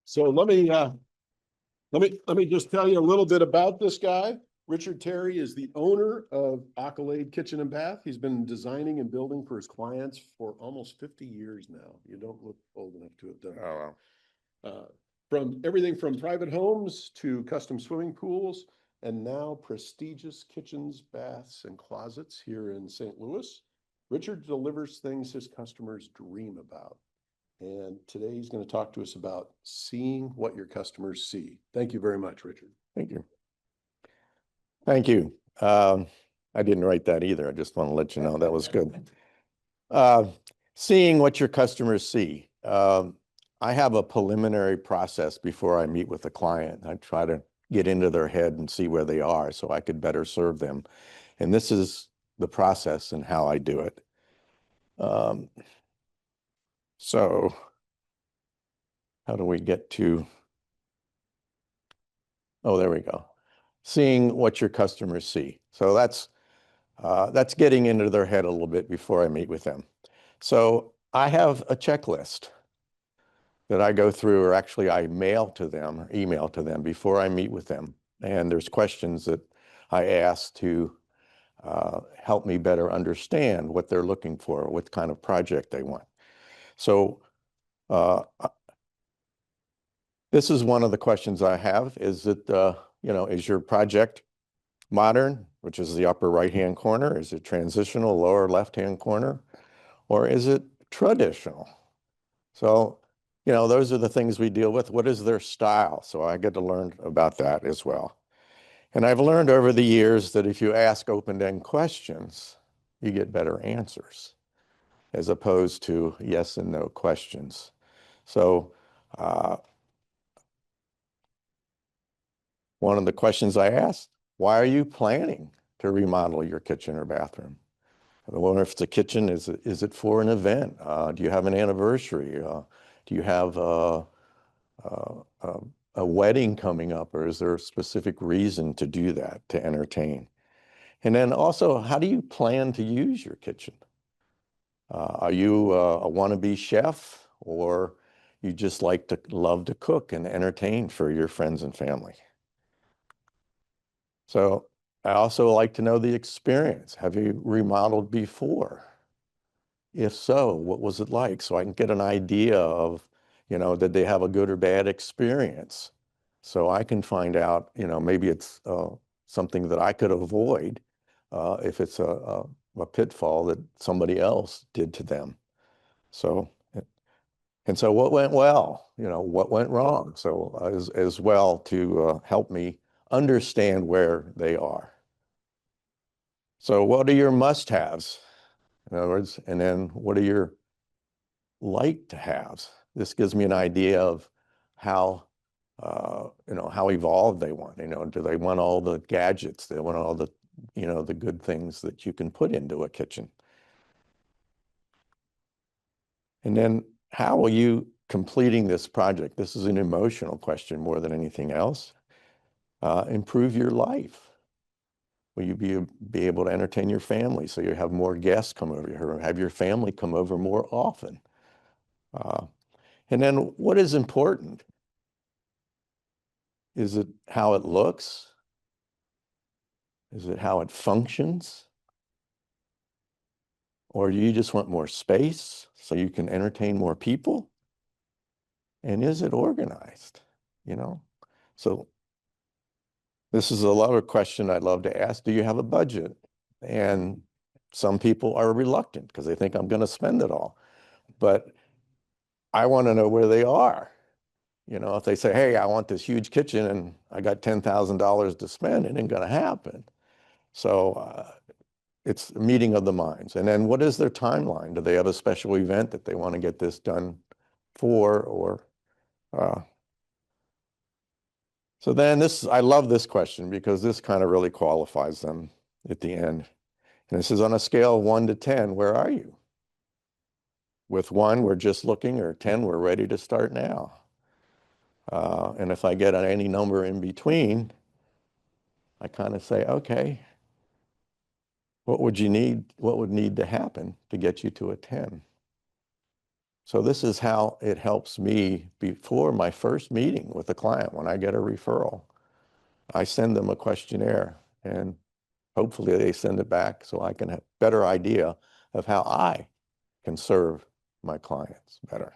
So let me just tell you a little bit about this guy. Richard Terry is the owner of Accolade Kitchen and Bath. He's been designing and building for his clients for almost 50 years now. You don't look old enough to have done that. Oh, wow. From everything from private homes to custom swimming pools, and now prestigious kitchens, baths, and closets here in St. Louis. Richard delivers things his customers dream about. And today he's going to talk to us about seeing what your customers see. Thank you very much, Richard. Thank you. Thank you. I didn't write that either. I just want to let you know that was good. Seeing what your customers see. I have a preliminary process before I meet with a client. I try to get into their head and see where they are so I could better serve them. And this is the process and how I do it. So how do we get to, oh, there we go. Seeing what your customers see. So that's getting into their head a little bit before I meet with them. So I have a checklist that I go through, or actually I mail to them or email to them before I meet with them. And there's questions that I ask to help me better understand what they're looking for, what kind of project they want. So this is one of the questions I have, is that, is your project modern, which is the upper right-hand corner? Is it transitional, lower left-hand corner? Or is it traditional? So, those are the things we deal with. What is their style? So I get to learn about that as well. And I've learned over the years that if you ask open-ended questions, you get better answers, as opposed to yes and no questions. So one of the questions I asked, why are you planning to remodel your kitchen or bathroom? I wonder if it's a kitchen, is it for an event? Do you have an anniversary? Do you have a wedding coming up, or is there a specific reason to do that, to entertain? And then also, how do you plan to use your kitchen? Are you a wannabe chef, or you just love to cook and entertain for your friends and family? So I also like to know the experience. Have you remodeled before? If so, what was it like? So I can get an idea of, did they have a good or bad experience? So I can find out, maybe it's something that I could avoid if it's a pitfall that somebody else did to them. So, and so what went well? What went wrong? So as well to help me understand where they are. So what are your must-haves? In other words, and then what are your like-to-haves? This gives me an idea of how, how evolved they want. Do they want all the gadgets? They want all the, the good things that you can put into a kitchen. And then how will you completing this project? This is an emotional question more than anything else. Improve your life. Will you be able to entertain your family so you have more guests come over here, or have your family come over more often? And then what is important? Is it how it looks? Is it how it functions? Or do you just want more space so you can entertain more people? And is it organized? So this is a lot of question I'd love to ask. Do you have a budget? And some people are reluctant because they think I'm going to spend it all. But I want to know where they are. If they say, hey, I want this huge kitchen and I got $10,000 to spend, it ain't going to happen. So it's a meeting of the minds. And then what is their timeline? Do they have a special event that they want to get this done for? Or so then I love this question because this kind of really qualifies them at the end. And this is on a scale of 1 to 10, where are you? With 1, we're just looking, or 10, we're ready to start now. And if I get on any number in between, I kind of say, okay, what would need to happen to get you to a 10? So this is how it helps me before my first meeting with a client. When I get a referral, I send them a questionnaire, and hopefully they send it back so I can have a better idea of how I can serve my clients better.